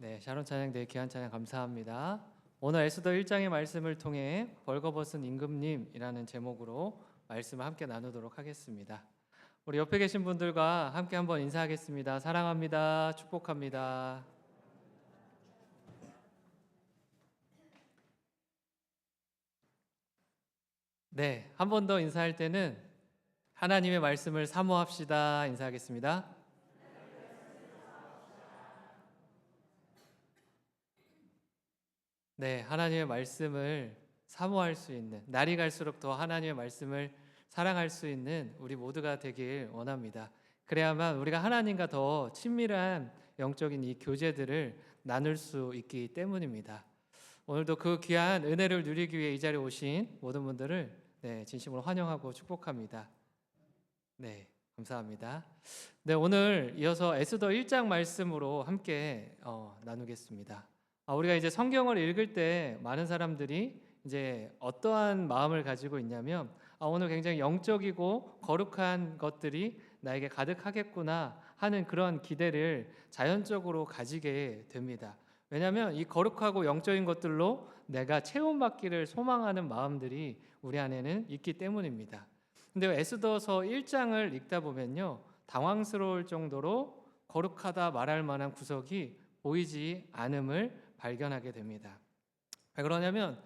네, 샤론 찬양대 귀한 찬양 감사합니다. 오늘 에스더 1장의 말씀을 통해 벌거벗은 임금님이라는 제목으로 말씀을 함께 나누도록 하겠습니다. 우리 옆에 계신 분들과 함께 한번 인사하겠습니다. 사랑합니다. 축복합니다. 네, 한 번 더 인사할 때는 하나님의 말씀을 사모합시다. 인사하겠습니다. 네, 하나님의 말씀을 사모할 수 있는, 날이 갈수록 더 하나님의 말씀을 사랑할 수 있는 우리 모두가 되길 원합니다. 그래야만 우리가 하나님과 더 친밀한 영적인 이 교제들을 나눌 수 있기 때문입니다. 오늘도 그 귀한 은혜를 누리기 위해 이 자리에 오신 모든 분들을 진심으로 환영하고 축복합니다. 네, 감사합니다. 네, 오늘 이어서 에스더 1장 말씀으로 함께 나누겠습니다. 우리가 이제 성경을 읽을 때 많은 사람들이 이제 어떠한 마음을 가지고 있냐면 오늘 굉장히 영적이고 거룩한 것들이 나에게 가득하겠구나 하는 그런 기대를 자연적으로 가지게 됩니다. 왜냐하면 이 거룩하고 영적인 것들로 내가 체험받기를 소망하는 마음들이 우리 안에는 있기 때문입니다. 근데 에스더서 1장을 읽다 보면요, 당황스러울 정도로 거룩하다 말할 만한 구석이 보이지 않음을 발견하게 됩니다. 왜 그러냐면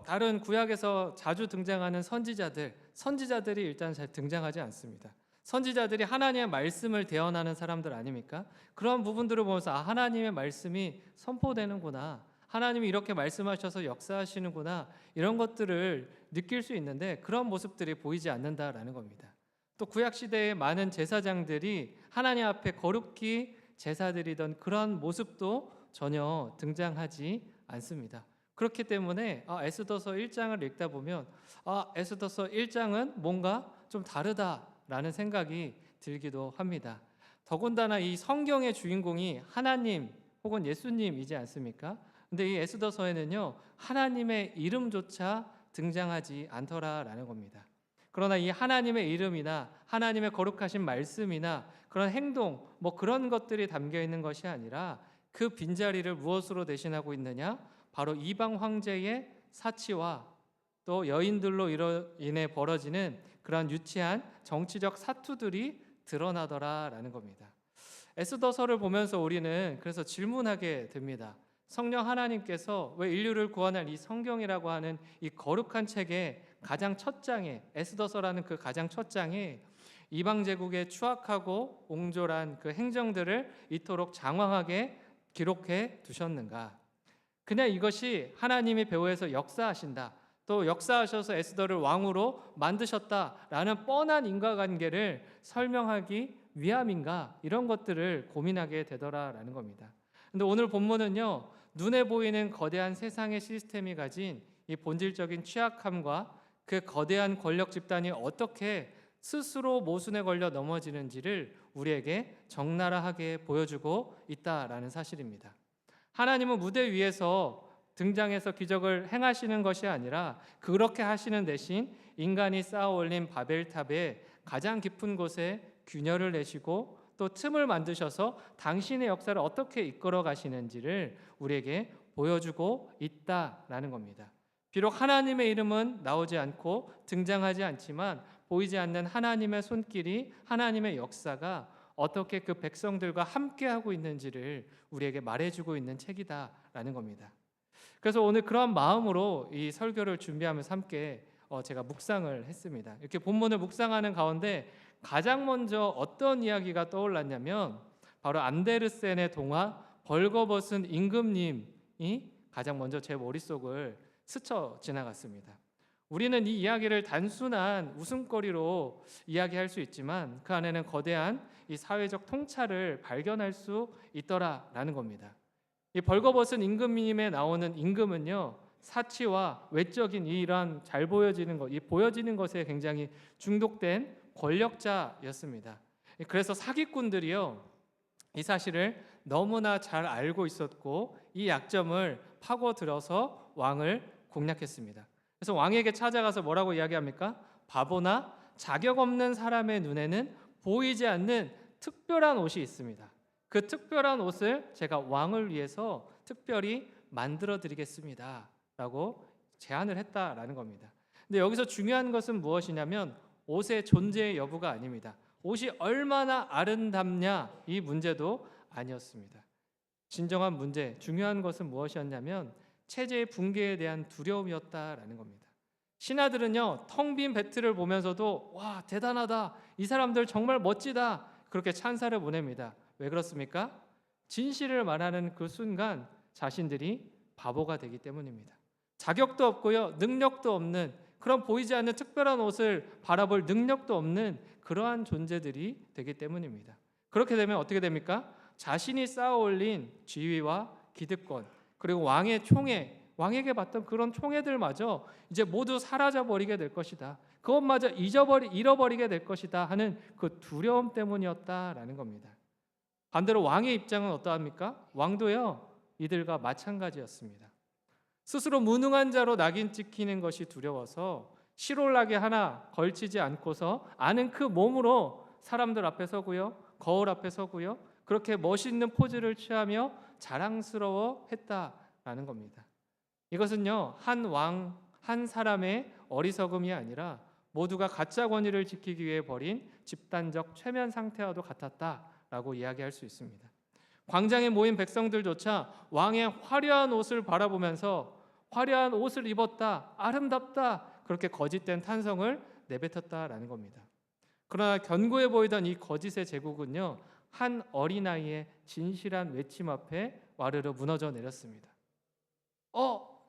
다른 구약에서 자주 등장하는 선지자들이 일단 잘 등장하지 않습니다. 선지자들이 하나님의 말씀을 대언하는 사람들 아닙니까? 그런 부분들을 보면서 하나님의 말씀이 선포되는구나, 하나님이 이렇게 말씀하셔서 역사하시는구나, 이런 것들을 느낄 수 있는데 그런 모습들이 보이지 않는다라는 겁니다. 또 구약시대의 많은 제사장들이 하나님 앞에 거룩히 제사드리던 그런 모습도 전혀 등장하지 않습니다. 그렇기 때문에 에스더서 1장을 읽다 보면 에스더서 1장은 뭔가 좀 다르다라는 생각이 들기도 합니다. 더군다나 이 성경의 주인공이 하나님 혹은 예수님이지 않습니까? 근데 이 에스더서에는요, 하나님의 이름조차 등장하지 않더라라는 겁니다. 그러나 이 하나님의 이름이나 하나님의 거룩하신 말씀이나 그런 행동, 그런 것들이 담겨 있는 것이 아니라 그 빈자리를 무엇으로 대신하고 있느냐? 바로 이방 황제의 사치와 또 여인들로 인해 벌어지는 그런 유치한 정치적 사투들이 드러나더라라는 겁니다. 에스더서를 보면서 우리는 그래서 질문하게 됩니다. 성령 하나님께서 왜 인류를 구원할 이 성경이라고 하는 이 거룩한 책의 가장 첫 장에, 에스더서라는 그 가장 첫 장에 이방 제국의 추악하고 옹졸한 그 행정들을 이토록 장황하게 기록해 두셨는가? 그냥 이것이 하나님이 배후에서 역사하신다, 또 역사하셔서 에스더를 왕으로 만드셨다라는 뻔한 인과관계를 설명하기 위함인가? 이런 것들을 고민하게 되더라라는 겁니다. 근데 오늘 본문은요, 눈에 보이는 거대한 세상의 시스템이 가진 이 본질적인 취약함과 그 거대한 권력 집단이 어떻게 스스로 모순에 걸려 넘어지는지를 우리에게 적나라하게 보여주고 있다라는 사실입니다. 하나님은 무대 위에서 등장해서 기적을 행하시는 것이 아니라 그렇게 하시는 대신 인간이 쌓아 올린 바벨탑의 가장 깊은 곳에 균열을 내시고 또 틈을 만드셔서 당신의 역사를 어떻게 이끌어 가시는지를 우리에게 보여주고 있다라는 겁니다. 비록 하나님의 이름은 나오지 않고 등장하지 않지만 보이지 않는 하나님의 손길이, 하나님의 역사가 어떻게 그 백성들과 함께하고 있는지를 우리에게 말해주고 있는 책이다라는 겁니다. 그래서 오늘 그런 마음으로 이 설교를 준비하면서 함께 제가 묵상을 했습니다. 이렇게 본문을 묵상하는 가운데 가장 먼저 어떤 이야기가 떠올랐냐면 바로 안데르센의 동화 벌거벗은 임금님이 가장 먼저 제 머릿속을 스쳐 지나갔습니다. 우리는 이 이야기를 단순한 웃음거리로 이야기할 수 있지만 그 안에는 거대한 이 사회적 통찰을 발견할 수 있더라라는 겁니다. 이 벌거벗은 임금님에 나오는 임금은요, 사치와 외적인 이러한 잘 보여지는 것, 이 보여지는 것에 굉장히 중독된 권력자였습니다. 그래서 사기꾼들이요, 이 사실을 너무나 잘 알고 있었고 이 약점을 파고들어서 왕을 공략했습니다. 그래서 왕에게 찾아가서 뭐라고 이야기합니까? 바보나 자격 없는 사람의 눈에는 보이지 않는 특별한 옷이 있습니다. 그 특별한 옷을 제가 왕을 위해서 특별히 만들어 드리겠습니다 라고 제안을 했다라는 겁니다. 근데 여기서 중요한 것은 무엇이냐면 옷의 존재의 여부가 아닙니다. 옷이 얼마나 아름답냐 이 문제도 아니었습니다. 진정한 문제, 중요한 것은 무엇이었냐면 체제의 붕괴에 대한 두려움이었다라는 겁니다. 신하들은요, 텅 빈 배틀을 보면서도 와, 대단하다, 이 사람들 정말 멋지다, 그렇게 찬사를 보냅니다. 왜 그렇습니까? 진실을 말하는 그 순간 자신들이 바보가 되기 때문입니다. 자격도 없고요, 능력도 없는, 그런 보이지 않는 특별한 옷을 바라볼 능력도 없는 그러한 존재들이 되기 때문입니다. 그렇게 되면 어떻게 됩니까? 자신이 쌓아올린 지위와 기득권, 그리고 왕의 총애, 왕에게 받던 그런 총애들마저 이제 모두 사라져버리게 될 것이다, 그것마저 잃어버리게 될 것이다 하는 그 두려움 때문이었다라는 겁니다. 반대로 왕의 입장은 어떠합니까? 왕도요, 이들과 마찬가지였습니다. 스스로 무능한 자로 낙인 찍히는 것이 두려워서 실올라게 하나 걸치지 않고서 아는 그 몸으로 사람들 앞에 서고요, 거울 앞에 서고요, 그렇게 멋있는 포즈를 취하며 자랑스러워 했다라는 겁니다. 이것은요, 한 왕, 한 사람의 어리석음이 아니라 모두가 가짜 권위를 지키기 위해 벌인 집단적 최면 상태와도 같았다라고 이야기할 수 있습니다. 광장에 모인 백성들조차 왕의 화려한 옷을 바라보면서 화려한 옷을 입었다, 아름답다, 그렇게 거짓된 탄성을 내뱉었다라는 겁니다. 그러나 견고해 보이던 이 거짓의 제국은요, 한 어린아이의 진실한 외침 앞에 와르르 무너져 내렸습니다.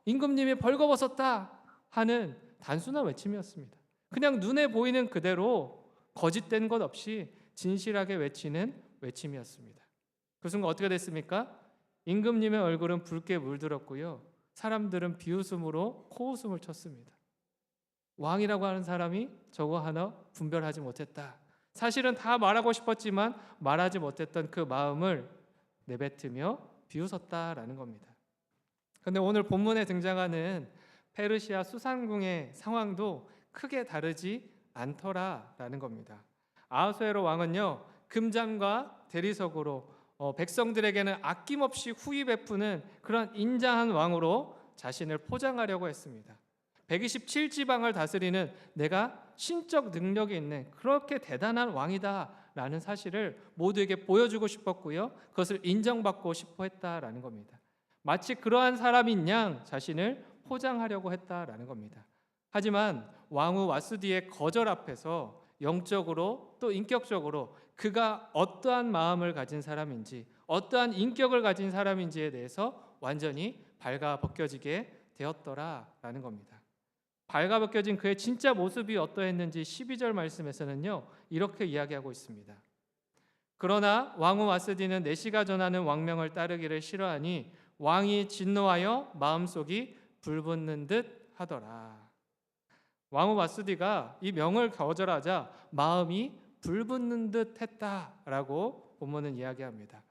임금님이 벌거벗었다 하는 단순한 외침이었습니다. 그냥 눈에 보이는 그대로 거짓된 것 없이 진실하게 외치는 외침이었습니다. 그 순간 어떻게 됐습니까? 임금님의 얼굴은 붉게 물들었고요, 사람들은 비웃음으로 코웃음을 쳤습니다. 왕이라고 하는 사람이 저거 하나 분별하지 못했다. 사실은 다 말하고 싶었지만 말하지 못했던 그 마음을 내뱉으며 비웃었다라는 겁니다. 그런데 오늘 본문에 등장하는 페르시아 수산궁의 상황도 크게 다르지 않더라라는 겁니다. 아하수에로 왕은요, 금잔과 대리석으로 백성들에게는 아낌없이 후히 베푸는 그런 인자한 왕으로 자신을 포장하려고 했습니다. 127지방을 다스리는 내가 신적 능력이 있는 그렇게 대단한 왕이다라는 사실을 모두에게 보여주고 싶었고요, 그것을 인정받고 싶어 했다라는 겁니다. 마치 그러한 사람인 양 자신을 포장하려고 했다라는 겁니다. 하지만 왕후 와스디의 거절 앞에서 영적으로 또 인격적으로 그가 어떠한 마음을 가진 사람인지, 어떠한 인격을 가진 사람인지에 대해서 완전히 발가벗겨지게 되었더라라는 겁니다. 발가벗겨진 그의 진짜 모습이 어떠했는지 12절 말씀에서는요, 이렇게 이야기하고 있습니다. 그러나 왕후 와스디는 내시가 전하는 왕명을 따르기를 싫어하니 왕이 진노하여 마음속이 불붙는 듯 하더라. 왕후 와스디가 이 명을 거절하자 마음이 불붙는 듯 했다라고 본문은 이야기합니다.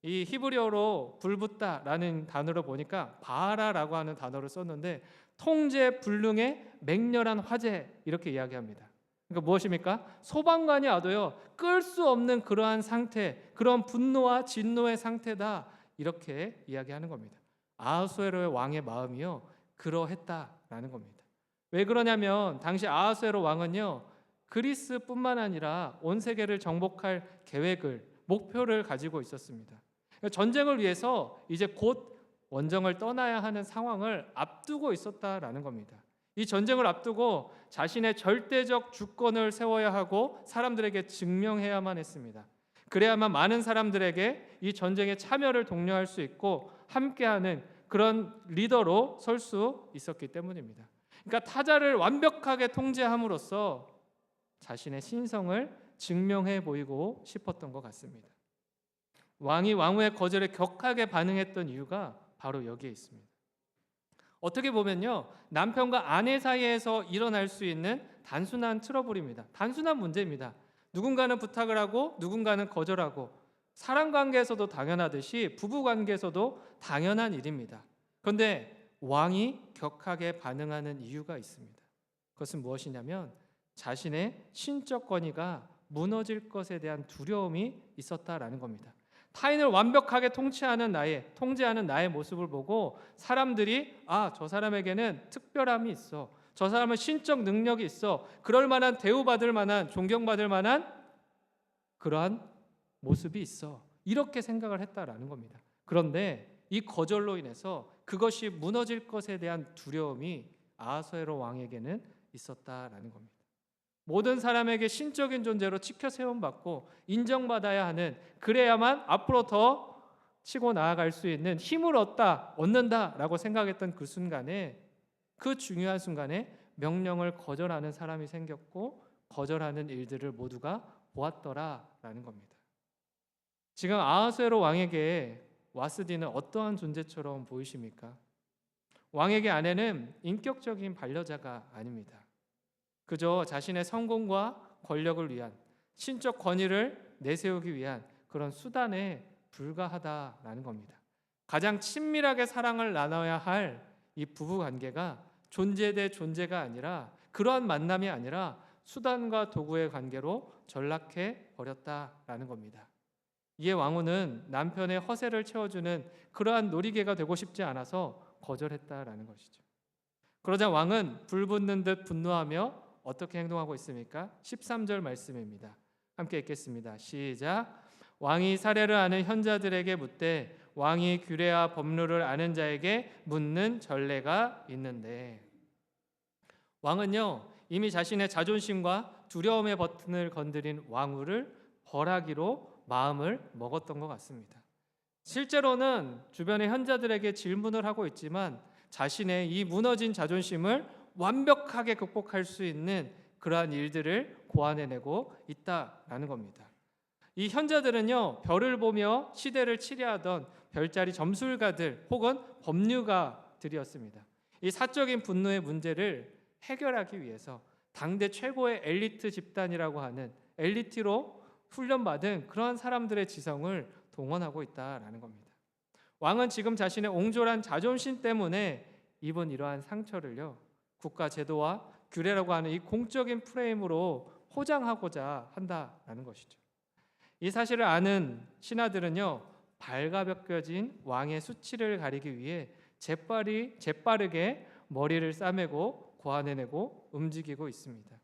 이 히브리어로 불붙다라는 단어로 보니까 바라라고 하는 단어를 썼는데 통제 불능의 맹렬한 화재 이렇게 이야기합니다. 그러니까 무엇입니까? 소방관이 와도요, 끌 수 없는 그러한 상태, 그런 분노와 진노의 상태다, 이렇게 이야기하는 겁니다. 아하수에로의 왕의 마음이요, 그러했다라는 겁니다. 왜 그러냐면 당시 아하수에로 왕은요, 그리스뿐만 아니라 온 세계를 정복할 계획을, 목표를 가지고 있었습니다. 전쟁을 위해서 이제 곧 원정을 떠나야 하는 상황을 앞두고 있었다라는 겁니다. 이 전쟁을 앞두고 자신의 절대적 주권을 세워야 하고 사람들에게 증명해야만 했습니다. 그래야만 많은 사람들에게 이 전쟁에 참여를 독려할 수 있고 함께하는 그런 리더로 설 수 있었기 때문입니다. 그러니까 타자를 완벽하게 통제함으로써 자신의 신성을 증명해 보이고 싶었던 것 같습니다. 왕이 왕후의 거절에 격하게 반응했던 이유가 바로 여기에 있습니다. 어떻게 보면요, 남편과 아내 사이에서 일어날 수 있는 단순한 트러블입니다. 단순한 문제입니다. 누군가는 부탁을 하고 누군가는 거절하고, 사람 관계에서도 당연하듯이 부부 관계에서도 당연한 일입니다. 그런데 왕이 격하게 반응하는 이유가 있습니다. 그것은 무엇이냐면 자신의 신적 권위가 무너질 것에 대한 두려움이 있었다라는 겁니다. 타인을 완벽하게 통제하는 나의 모습을 보고 사람들이 저 사람에게는 특별함이 있어. 저 사람은 신적 능력이 있어. 그럴 만한 대우받을 만한 존경받을 만한 그러한 모습이 있어. 이렇게 생각을 했다라는 겁니다. 그런데 이 거절로 인해서 그것이 무너질 것에 대한 두려움이 아하수에로 왕에게는 있었다라는 겁니다. 모든 사람에게 신적인 존재로 치켜 세움받고 인정받아야 하는, 그래야만 앞으로 더 치고 나아갈 수 있는 힘을 얻는다라고 생각했던 그 중요한 순간에 명령을 거절하는 사람이 생겼고 거절하는 일들을 모두가 보았더라라는 겁니다. 지금 아하수에로 왕에게 와스디는 어떠한 존재처럼 보이십니까? 왕에게 아내는 인격적인 반려자가 아닙니다. 그저 자신의 성공과 권력을 위한, 신적 권위를 내세우기 위한 그런 수단에 불과하다라는 겁니다. 가장 친밀하게 사랑을 나눠야 할 이 부부 관계가 존재 대 존재가 아니라, 그러한 만남이 아니라 수단과 도구의 관계로 전락해 버렸다라는 겁니다. 이에 왕후는 남편의 허세를 채워주는 그러한 놀이개가 되고 싶지 않아서 거절했다라는 것이죠. 그러자 왕은 불붙는 듯 분노하며 어떻게 행동하고 있습니까? 13절 말씀입니다. 함께 읽겠습니다. 시작. 왕이 사례를 아는 현자들에게 묻되 왕이 규례와 법률을 아는 자에게 묻는 전례가 있는데, 왕은요 이미 자신의 자존심과 두려움의 버튼을 건드린 왕후를 벌하기로 마음을 먹었던 것 같습니다. 실제로는 주변의 현자들에게 질문을 하고 있지만 자신의 이 무너진 자존심을 완벽하게 극복할 수 있는 그러한 일들을 고안해내고 있다라는 겁니다. 이 현자들은요 별을 보며 시대를 치려하던 별자리 점술가들 혹은 법률가들이었습니다. 이 사적인 분노의 문제를 해결하기 위해서 당대 최고의 엘리트 집단이라고 하는, 엘리트로 훈련받은 그러한 사람들의 지성을 동원하고 있다라는 겁니다. 왕은 지금 자신의 옹졸한 자존심 때문에 입은 이러한 상처를요 국가 제도와 규례라고 하는 이 공적인 프레임으로 포장하고자 한다라는 것이죠. 이 사실을 아는 신하들은요 발가벗겨진 왕의 수치를 가리기 위해 재빠르게 머리를 싸매고 고안해내고 움직이고 있습니다.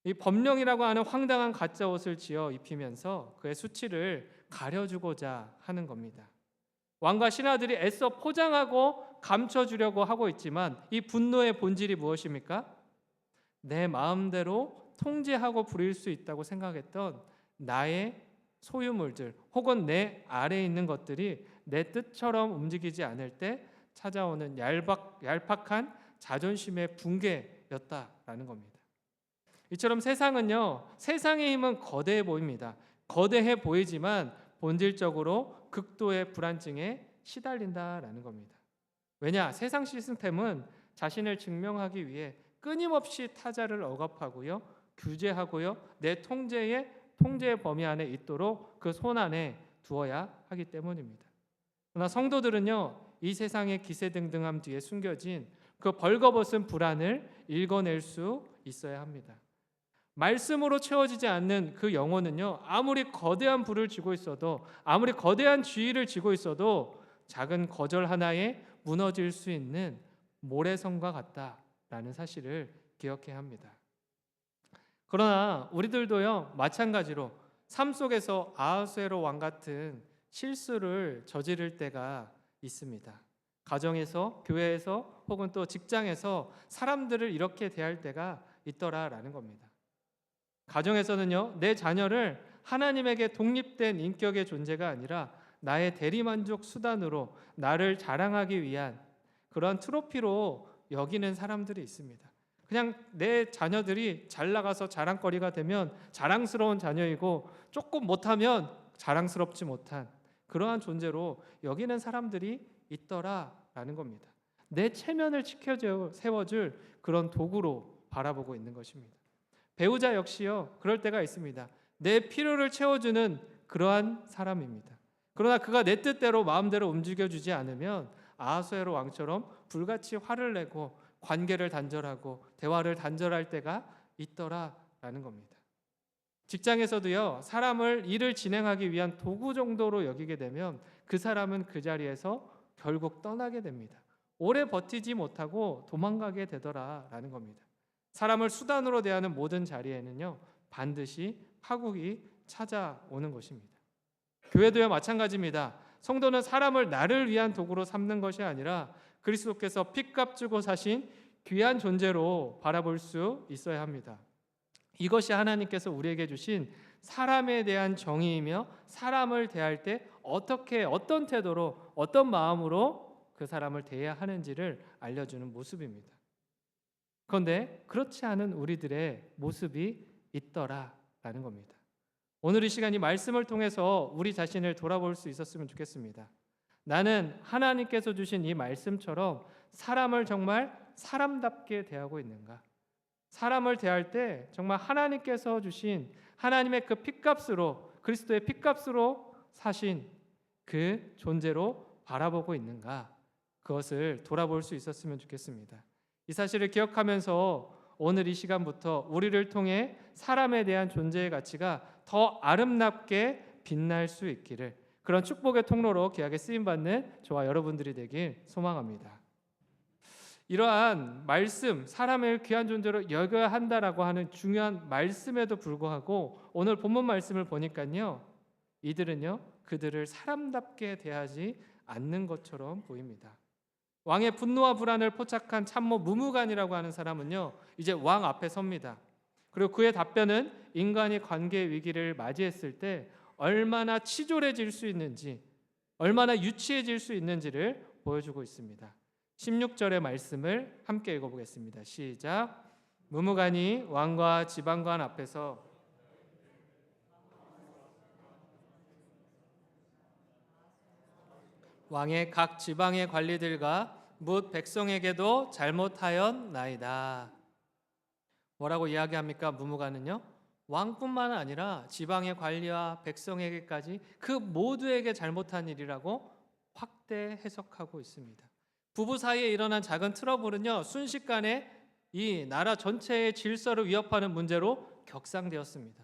이 법령이라고 하는 황당한 가짜 옷을 지어 입히면서 그의 수치를 가려주고자 하는 겁니다. 왕과 신하들이 애써 포장하고 감춰주려고 하고 있지만 이 분노의 본질이 무엇입니까? 내 마음대로 통제하고 부릴 수 있다고 생각했던 나의 소유물들 혹은 내 아래에 있는 것들이 내 뜻처럼 움직이지 않을 때 찾아오는 얄팍한 자존심의 붕괴였다라는 겁니다. 이처럼 세상의 힘은 거대해 보입니다. 거대해 보이지만 본질적으로 극도의 불안증에 시달린다라는 겁니다. 왜냐? 세상 시스템은 자신을 증명하기 위해 끊임없이 타자를 억압하고요, 규제하고요, 내 통제의 범위 안에 있도록 그 손 안에 두어야 하기 때문입니다. 그러나 성도들은요, 이 세상의 기세등등함 뒤에 숨겨진 그 벌거벗은 불안을 읽어낼 수 있어야 합니다. 말씀으로 채워지지 않는 그 영혼은요, 아무리 거대한 불을 쥐고 있어도, 아무리 거대한 지위를 쥐고 있어도 작은 거절 하나에 무너질 수 있는 모래성과 같다라는 사실을 기억해야 합니다. 그러나 우리들도요 마찬가지로 삶 속에서 아하수에로 왕 같은 실수를 저지를 때가 있습니다. 가정에서, 교회에서 혹은 또 직장에서 사람들을 이렇게 대할 때가 있더라라는 겁니다. 가정에서는요 내 자녀를 하나님에게 독립된 인격의 존재가 아니라 나의 대리만족 수단으로 나를 자랑하기 위한 그런 트로피로 여기는 사람들이 있습니다. 그냥 내 자녀들이 잘 나가서 자랑거리가 되면 자랑스러운 자녀이고 조금 못하면 자랑스럽지 못한 그러한 존재로 여기는 사람들이 있더라라는 겁니다. 내 체면을 세워줄 그런 도구로 바라보고 있는 것입니다. 배우자 역시요 그럴 때가 있습니다. 내 필요를 채워주는 그러한 사람입니다. 그러나 그가 내 뜻대로 마음대로 움직여주지 않으면 아하수에로 왕처럼 불같이 화를 내고 관계를 단절하고 대화를 단절할 때가 있더라라는 겁니다. 직장에서도요, 사람을 일을 진행하기 위한 도구 정도로 여기게 되면 그 사람은 그 자리에서 결국 떠나게 됩니다. 오래 버티지 못하고 도망가게 되더라라는 겁니다. 사람을 수단으로 대하는 모든 자리에는요, 반드시 파국이 찾아오는 것입니다. 교회도요, 마찬가지입니다. 성도는 사람을 나를 위한 도구로 삼는 것이 아니라 그리스도께서 핏값 주고 사신 귀한 존재로 바라볼 수 있어야 합니다. 이것이 하나님께서 우리에게 주신 사람에 대한 정의이며, 사람을 대할 때 어떻게, 어떤 태도로, 어떤 마음으로 그 사람을 대해야 하는지를 알려주는 모습입니다. 그런데 그렇지 않은 우리들의 모습이 있더라라는 겁니다. 오늘 이 시간 이 말씀을 통해서 우리 자신을 돌아볼 수 있었으면 좋겠습니다. 나는 하나님께서 주신 이 말씀처럼 사람을 정말 사람답게 대하고 있는가? 사람을 대할 때 정말 하나님께서 주신 하나님의 그 핏값으로, 그리스도의 핏값으로 사신 그 존재로 바라보고 있는가? 그것을 돌아볼 수 있었으면 좋겠습니다. 이 사실을 기억하면서 오늘 이 시간부터 우리를 통해 사람에 대한 존재의 가치가 더 아름답게 빛날 수 있기를, 그런 축복의 통로로 귀하게 쓰임받는 저와 여러분들이 되길 소망합니다. 이러한 말씀, 사람을 귀한 존재로 여겨야 한다라고 하는 중요한 말씀에도 불구하고 오늘 본문 말씀을 보니까요, 이들은요, 그들을 사람답게 대하지 않는 것처럼 보입니다. 왕의 분노와 불안을 포착한 참모 무무간이라고 하는 사람은요, 이제 왕 앞에 섭니다. 그리고 그의 답변은 인간이 관계 위기를 맞이했을 때 얼마나 치졸해질 수 있는지, 얼마나 유치해질 수 있는지를 보여주고 있습니다. 16절의 말씀을 함께 읽어보겠습니다. 시작. 무무간이 왕과 지방관 앞에서 왕의 각 지방의 관리들과 뭇 백성에게도 잘못하였나이다. 뭐라고 이야기합니까? 무무간은요, 왕뿐만 아니라 지방의 관리와 백성에게까지 그 모두에게 잘못한 일이라고 확대 해석하고 있습니다. 부부 사이에 일어난 작은 트러블은요, 순식간에 이 나라 전체의 질서를 위협하는 문제로 격상되었습니다.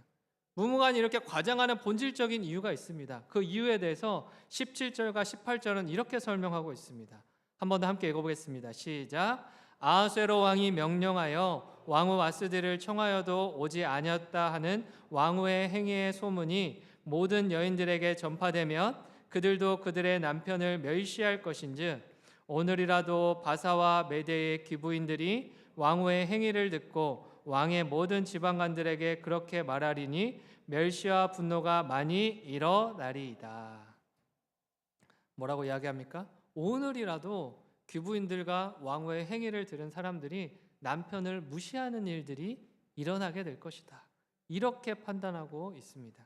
무무간이 이렇게 과장하는 본질적인 이유가 있습니다. 그 이유에 대해서 17절과 18절은 이렇게 설명하고 있습니다. 한 번 더 함께 읽어보겠습니다. 시작. 아하수에로 왕이 명령하여 왕후 와스디를 청하여도 오지 아니었다 하는 왕후의 행위의 소문이 모든 여인들에게 전파되면 그들도 그들의 남편을 멸시할 것인즉, 오늘이라도 바사와 메대의 귀부인들이 왕후의 행위를 듣고 왕의 모든 지방관들에게 그렇게 말하리니 멸시와 분노가 많이 일어나리이다. 뭐라고 이야기합니까? 오늘이라도 귀부인들과 왕후의 행위를 들은 사람들이 남편을 무시하는 일들이 일어나게 될 것이다. 이렇게 판단하고 있습니다.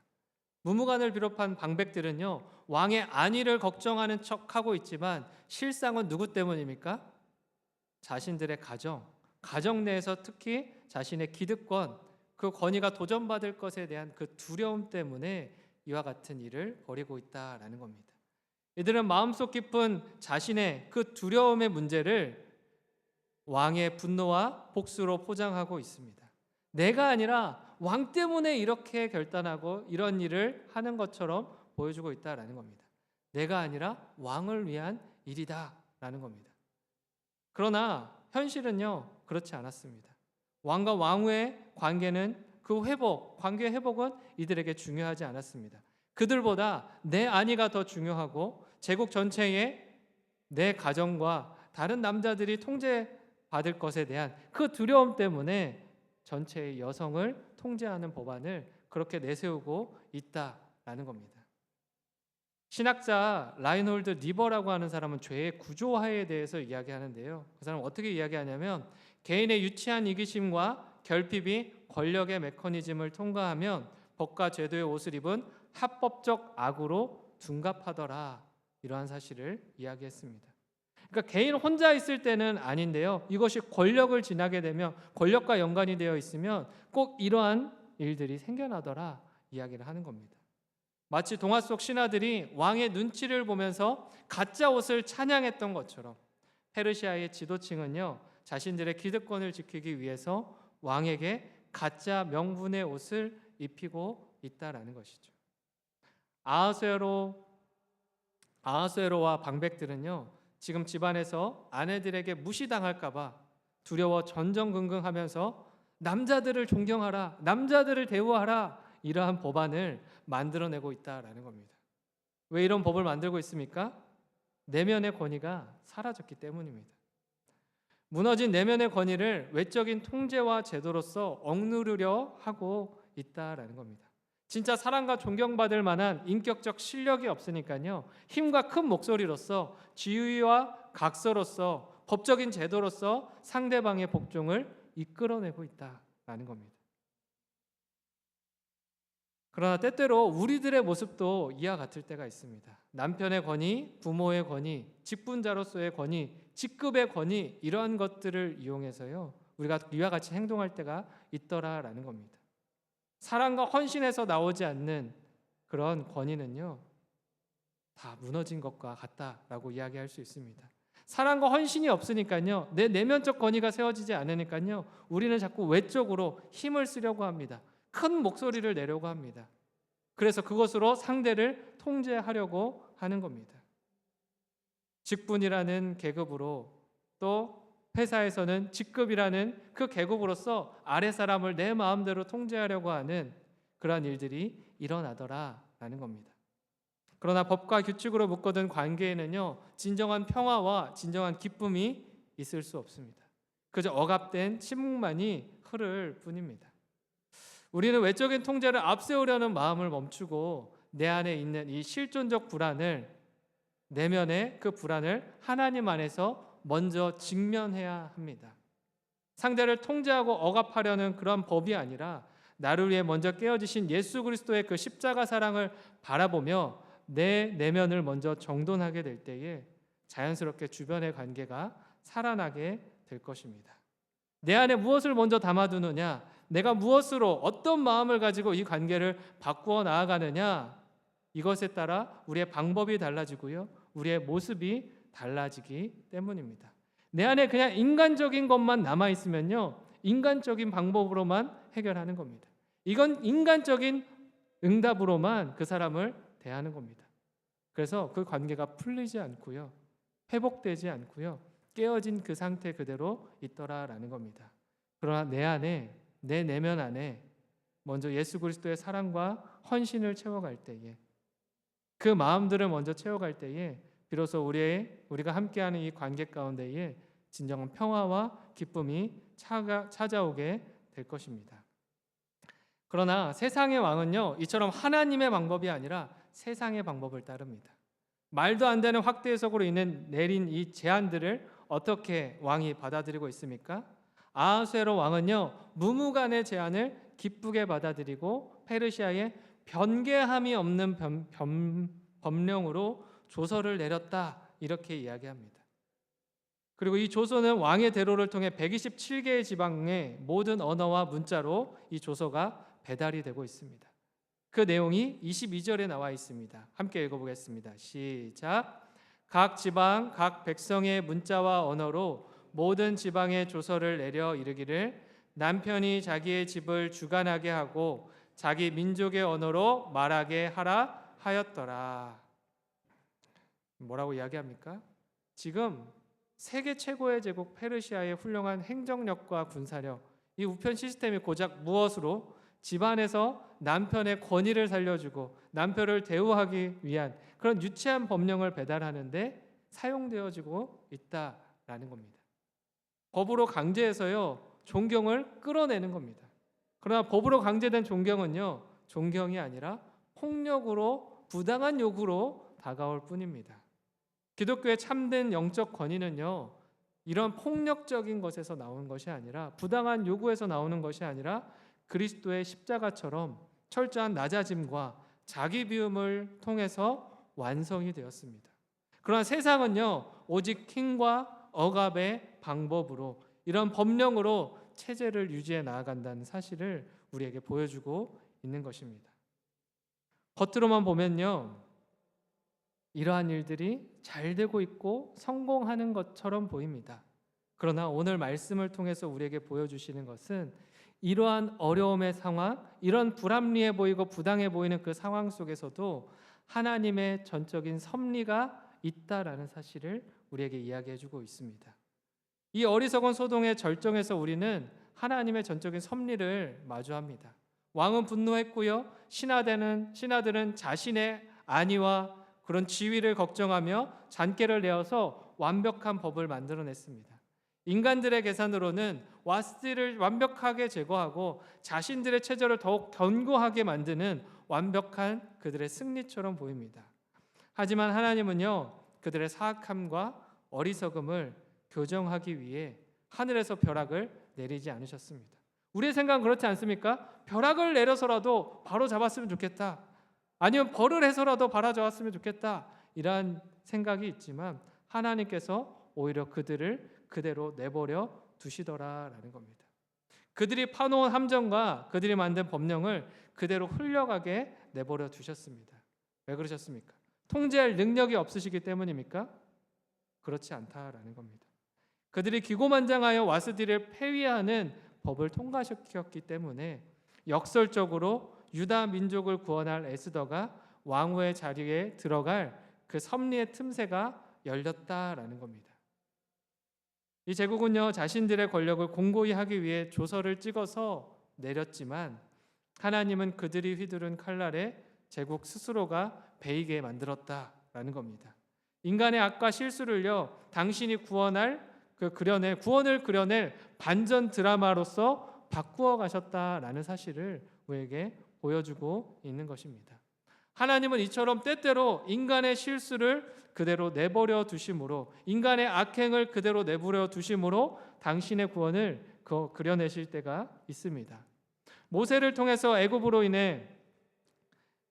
무무간을 비롯한 방백들은요, 왕의 안위를 걱정하는 척하고 있지만 실상은 누구 때문입니까? 자신들의 가정 내에서 특히 자신의 기득권, 그 권위가 도전받을 것에 대한 그 두려움 때문에 이와 같은 일을 벌이고 있다라는 겁니다. 이들은 마음속 깊은 자신의 그 두려움의 문제를 왕의 분노와 복수로 포장하고 있습니다. 내가 아니라 왕 때문에 이렇게 결단하고 이런 일을 하는 것처럼 보여주고 있다라는 겁니다. 내가 아니라 왕을 위한 일이다라는 겁니다. 그러나 현실은요, 그렇지 않았습니다. 왕과 왕후의 관계는 관계 회복은 이들에게 중요하지 않았습니다. 그들보다 내 안위가 더 중요하고 제국 전체에 내 가정과 다른 남자들이 통제받을 것에 대한 그 두려움 때문에 전체의 여성을 통제하는 법안을 그렇게 내세우고 있다라는 겁니다. 신학자 라인홀드 니버라고 하는 사람은 죄의 구조화에 대해서 이야기하는데요. 그 사람은 어떻게 이야기하냐면, 개인의 유치한 이기심과 결핍이 권력의 메커니즘을 통과하면 법과 제도의 옷을 입은 합법적 악으로 둔갑하더라. 이러한 사실을 이야기했습니다. 그러니까 개인 혼자 있을 때는 아닌데요, 이것이 권력을 지나게 되면, 권력과 연관이 되어 있으면 꼭 이러한 일들이 생겨나더라 이야기를 하는 겁니다. 마치 동화 속 신하들이 왕의 눈치를 보면서 가짜 옷을 찬양했던 것처럼 페르시아의 지도층은요, 자신들의 기득권을 지키기 위해서 왕에게 가짜 명분의 옷을 입히고 있다라는 것이죠. 아하수에로와 방백들은요, 지금 집안에서 아내들에게 무시당할까봐 두려워 전전긍긍하면서 남자들을 존경하라, 남자들을 대우하라, 이러한 법안을 만들어내고 있다라는 겁니다. 왜 이런 법을 만들고 있습니까? 내면의 권위가 사라졌기 때문입니다. 무너진 내면의 권위를 외적인 통제와 제도로서 억누르려 하고 있다라는 겁니다. 진짜 사랑과 존경받을 만한 인격적 실력이 없으니까요, 힘과 큰 목소리로서 지휘와 각서로서 법적인 제도로서 상대방의 복종을 이끌어내고 있다라는 겁니다. 그러나 때때로 우리들의 모습도 이와 같을 때가 있습니다. 남편의 권위, 부모의 권위, 직분자로서의 권위, 직급의 권위, 이러한 것들을 이용해서요, 우리가 이와 같이 행동할 때가 있더라라는 겁니다. 사랑과 헌신에서 나오지 않는 그런 권위는요, 다 무너진 것과 같다라고 이야기할 수 있습니다. 사랑과 헌신이 없으니까요, 내 내면적 권위가 세워지지 않으니까요, 우리는 자꾸 외적으로 힘을 쓰려고 합니다. 큰 목소리를 내려고 합니다. 그래서 그것으로 상대를 통제하려고 하는 겁니다. 직분이라는 계급으로, 또 회사에서는 직급이라는 그 계급으로서 아래 사람을 내 마음대로 통제하려고 하는 그러한 일들이 일어나더라라는 겁니다. 그러나 법과 규칙으로 묶어둔 관계에는요, 진정한 평화와 진정한 기쁨이 있을 수 없습니다. 그저 억압된 침묵만이 흐를 뿐입니다. 우리는 외적인 통제를 앞세우려는 마음을 멈추고 내 안에 있는 이 실존적 불안을, 내면의 그 불안을 하나님 안에서 먼저 직면해야 합니다. 상대를 통제하고 억압하려는 그런 법이 아니라 나를 위해 먼저 깨어지신 예수 그리스도의 그 십자가 사랑을 바라보며 내 내면을 먼저 정돈하게 될 때에 자연스럽게 주변의 관계가 살아나게 될 것입니다. 내 안에 무엇을 먼저 담아두느냐, 내가 무엇으로 어떤 마음을 가지고 이 관계를 바꾸어 나아가느냐, 이것에 따라 우리의 방법이 달라지고요, 우리의 모습이 달라지기 때문입니다. 내 안에 그냥 인간적인 것만 남아있으면요, 인간적인 방법으로만 해결하는 겁니다. 이건 인간적인 응답으로만 그 사람을 대하는 겁니다. 그래서 그 관계가 풀리지 않고요, 회복되지 않고요, 깨어진 그 상태 그대로 있더라라는 겁니다. 그러나 내 안에, 내 내면 안에 먼저 예수 그리스도의 사랑과 헌신을 채워갈 때에, 그 마음들을 먼저 채워갈 때에 비로소 우리가 함께하는 이 관계 가운데에 진정한 평화와 기쁨이 찾아오게 될 것입니다. 그러나 세상의 왕은요, 이처럼 하나님의 방법이 아니라 세상의 방법을 따릅니다. 말도 안 되는 확대 해석으로 내린 이 제안들을 어떻게 왕이 받아들이고 있습니까? 아하수에로 왕은요, 무무간의 제안을 기쁘게 받아들이고 페르시아에 변개함이 없는 법령으로 조서를 내렸다, 이렇게 이야기합니다. 그리고 이 조서는 왕의 대로를 통해 127개의 지방의 모든 언어와 문자로 이 조서가 배달이 되고 있습니다. 그 내용이 22절에 나와 있습니다. 함께 읽어보겠습니다. 시작. 각 지방 각 백성의 문자와 언어로 모든 지방의 조서를 내려 이르기를 남편이 자기의 집을 주관하게 하고 자기 민족의 언어로 말하게 하라 하였더라. 뭐라고 이야기합니까? 지금 세계 최고의 제국 페르시아의 훌륭한 행정력과 군사력, 이 우편 시스템이 고작 무엇으로 집안에서 남편의 권위를 살려주고 남편을 대우하기 위한 그런 유치한 법령을 배달하는데 사용되어지고 있다라는 겁니다. 법으로 강제해서요, 존경을 끌어내는 겁니다. 그러나 법으로 강제된 존경은요, 존경이 아니라 폭력으로, 부당한 요구로 다가올 뿐입니다. 기독교의 참된 영적 권위는요, 이런 폭력적인 것에서 나오는 것이 아니라, 부당한 요구에서 나오는 것이 아니라 그리스도의 십자가처럼 철저한 낮아짐과 자기 비움을 통해서 완성이 되었습니다. 그러나 세상은요, 오직 힘과 억압의 방법으로, 이런 법령으로 체제를 유지해 나아간다는 사실을 우리에게 보여주고 있는 것입니다. 겉으로만 보면요, 이러한 일들이 잘 되고 있고 성공하는 것처럼 보입니다. 그러나 오늘 말씀을 통해서 우리에게 보여주시는 것은 이러한 어려움의 상황, 이런 불합리해 보이고 부당해 보이는 그 상황 속에서도 하나님의 전적인 섭리가 있다라는 사실을 우리에게 이야기해 주고 있습니다. 이 어리석은 소동의 절정에서 우리는 하나님의 전적인 섭리를 마주합니다. 왕은 분노했고요. 신하들은 자신의 안위와 그런 지위를 걱정하며 잔꾀를 내어서 완벽한 법을 만들어냈습니다. 인간들의 계산으로는 와스티를 완벽하게 제거하고 자신들의 체제를 더욱 견고하게 만드는 완벽한 그들의 승리처럼 보입니다. 하지만 하나님은요, 그들의 사악함과 어리석음을 교정하기 위해 하늘에서 벼락을 내리지 않으셨습니다. 우리의 생각은 그렇지 않습니까? 벼락을 내려서라도 바로 잡았으면 좋겠다. 아니면 벌을 해서라도 바라잡았으면 좋겠다. 이러한 생각이 있지만 하나님께서 오히려 그들을 그대로 내버려 두시더라라는 겁니다. 그들이 파놓은 함정과 그들이 만든 법령을 그대로 흘려가게 내버려 두셨습니다. 왜 그러셨습니까? 통제할 능력이 없으시기 때문입니까? 그렇지 않다라는 겁니다. 그들이 기고만장하여 와스디를 폐위하는 법을 통과시켰기 때문에 역설적으로 유다 민족을 구원할 에스더가 왕후의 자리에 들어갈 그 섭리의 틈새가 열렸다라는 겁니다. 이 제국은요, 자신들의 권력을 공고히 하기 위해 조서를 찍어서 내렸지만 하나님은 그들이 휘두른 칼날에 제국 스스로가 베이게 만들었다라는 겁니다. 인간의 악과 실수를요, 당신이 구원을 그려낼 반전 드라마로서 바꾸어 가셨다라는 사실을 우리에게 보여주고 있는 것입니다. 하나님은 이처럼 때때로 인간의 실수를 그대로 내버려 두심으로, 인간의 악행을 그대로 내버려 두심으로 당신의 구원을 그려내실 때가 있습니다. 모세를 통해서 애굽으로 인해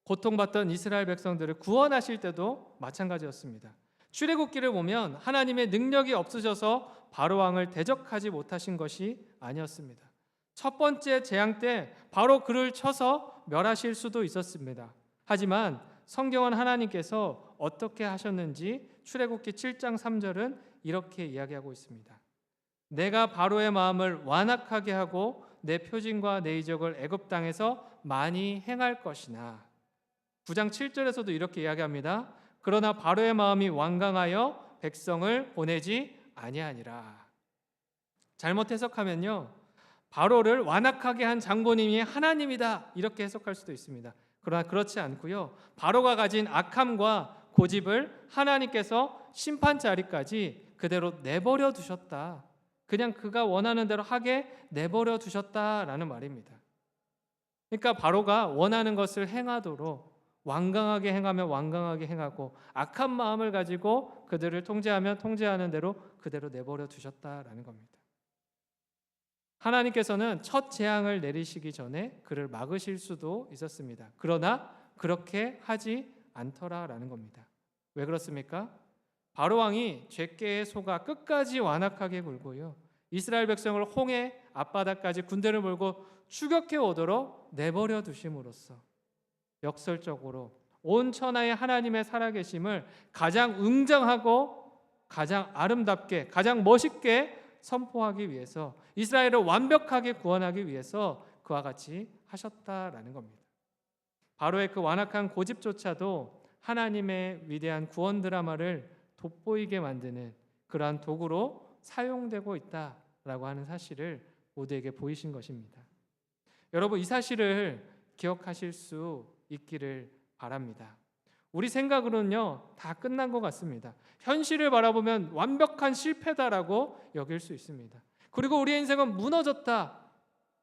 고통받던 이스라엘 백성들을 구원하실 때도 마찬가지였습니다. 출애굽기를 보면 하나님의 능력이 없으셔서 바로 왕을 대적하지 못하신 것이 아니었습니다. 첫 번째 재앙 때 바로 그를 쳐서 멸하실 수도 있었습니다. 하지만 성경은 하나님께서 어떻게 하셨는지 출애굽기 7장 3절은 이렇게 이야기하고 있습니다. 내가 바로의 마음을 완악하게 하고 내 표징과 내 이적을 애굽 땅에서 많이 행할 것이나. 9장 7절에서도 이렇게 이야기합니다. 그러나 바로의 마음이 완강하여 백성을 보내지 아니하니라. 잘못 해석하면요, 바로를 완악하게 한 장본인이 하나님이다 이렇게 해석할 수도 있습니다. 그러나 그렇지 않고요, 바로가 가진 악함과 고집을 하나님께서 심판 자리까지 그대로 내버려 두셨다. 그냥 그가 원하는 대로 하게 내버려 두셨다라는 말입니다. 그러니까 바로가 원하는 것을 행하도록 완강하게 행하면 완강하게 행하고, 악한 마음을 가지고 그들을 통제하면 통제하는 대로 그대로 내버려 두셨다라는 겁니다. 하나님께서는 첫 재앙을 내리시기 전에 그를 막으실 수도 있었습니다. 그러나 그렇게 하지 않더라라는 겁니다. 왜 그렇습니까? 바로 왕이 죄께에 속아 끝까지 완악하게 굴고요, 이스라엘 백성을 홍해 앞바다까지 군대를 몰고 추격해 오도록 내버려 두심으로써 역설적으로 온 천하의 하나님의 살아계심을 가장 웅장하고 가장 아름답게 가장 멋있게 선포하기 위해서, 이스라엘을 완벽하게 구원하기 위해서 그와 같이 하셨다라는 겁니다. 바로의 그 완악한 고집조차도 하나님의 위대한 구원 드라마를 돋보이게 만드는 그러한 도구로 사용되고 있다라고 하는 사실을 모두에게 보이신 것입니다. 여러분, 이 사실을 기억하실 수 있기를 바랍니다. 우리 생각으로는요, 다 끝난 것 같습니다. 현실을 바라보면 완벽한 실패다라고 여길 수 있습니다. 그리고 우리의 인생은 무너졌다,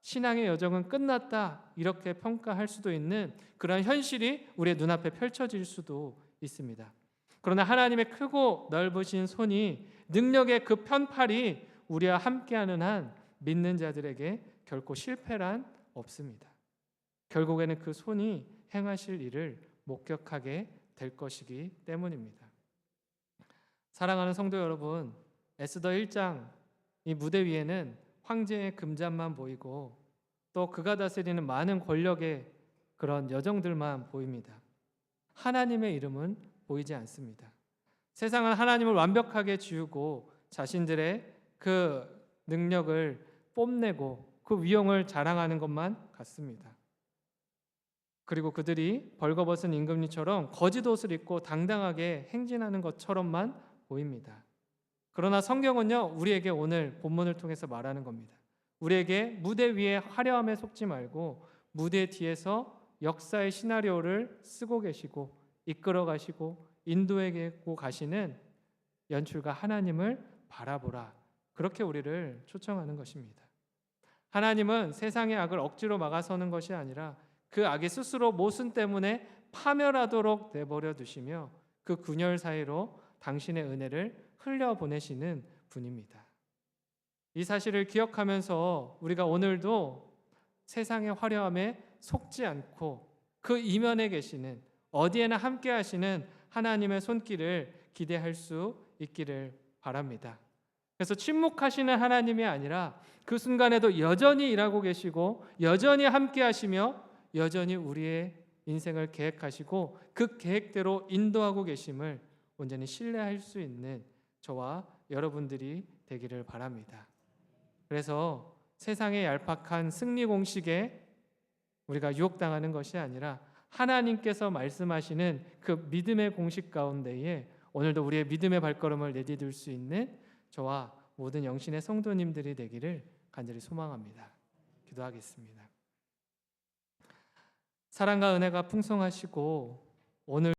신앙의 여정은 끝났다, 이렇게 평가할 수도 있는 그런 현실이 우리의 눈앞에 펼쳐질 수도 있습니다. 그러나 하나님의 크고 넓으신 손이, 능력의 그 편팔이 우리와 함께하는 한 믿는 자들에게 결코 실패란 없습니다. 결국에는 그 손이 행하실 일을 목격하게 될 것이기 때문입니다. 사랑하는 성도 여러분, 에스더 1장 이 무대 위에는 황제의 금잔만 보이고 또 그가 다스리는 많은 권력의 그런 여정들만 보입니다. 하나님의 이름은 보이지 않습니다. 세상은 하나님을 완벽하게 지우고 자신들의 그 능력을 뽐내고 그 위엄을 자랑하는 것만 같습니다. 그리고 그들이 벌거벗은 임금님처럼 거짓 옷을 입고 당당하게 행진하는 것처럼만 보입니다. 그러나 성경은요, 우리에게 오늘 본문을 통해서 말하는 겁니다. 우리에게 무대 위에 화려함에 속지 말고 무대 뒤에서 역사의 시나리오를 쓰고 계시고 이끌어 가시고 인도해 가시는 연출가 하나님을 바라보라. 그렇게 우리를 초청하는 것입니다. 하나님은 세상의 악을 억지로 막아서는 것이 아니라 그 악이 스스로 모순 때문에 파멸하도록 내버려 두시며 그 군열 사이로 당신의 은혜를 흘려보내시는 분입니다. 이 사실을 기억하면서 우리가 오늘도 세상의 화려함에 속지 않고 그 이면에 계시는 어디에나 함께 하시는 하나님의 손길을 기대할 수 있기를 바랍니다. 그래서 침묵하시는 하나님이 아니라 그 순간에도 여전히 일하고 계시고 여전히 함께 하시며 여전히 우리의 인생을 계획하시고 그 계획대로 인도하고 계심을 온전히 신뢰할 수 있는 저와 여러분들이 되기를 바랍니다. 그래서 세상의 얄팍한 승리 공식에 우리가 유혹당하는 것이 아니라 하나님께서 말씀하시는 그 믿음의 공식 가운데에 오늘도 우리의 믿음의 발걸음을 내디딜 수 있는 저와 모든 영신의 성도님들이 되기를 간절히 소망합니다. 기도하겠습니다. 사랑과 은혜가 풍성하시고 오늘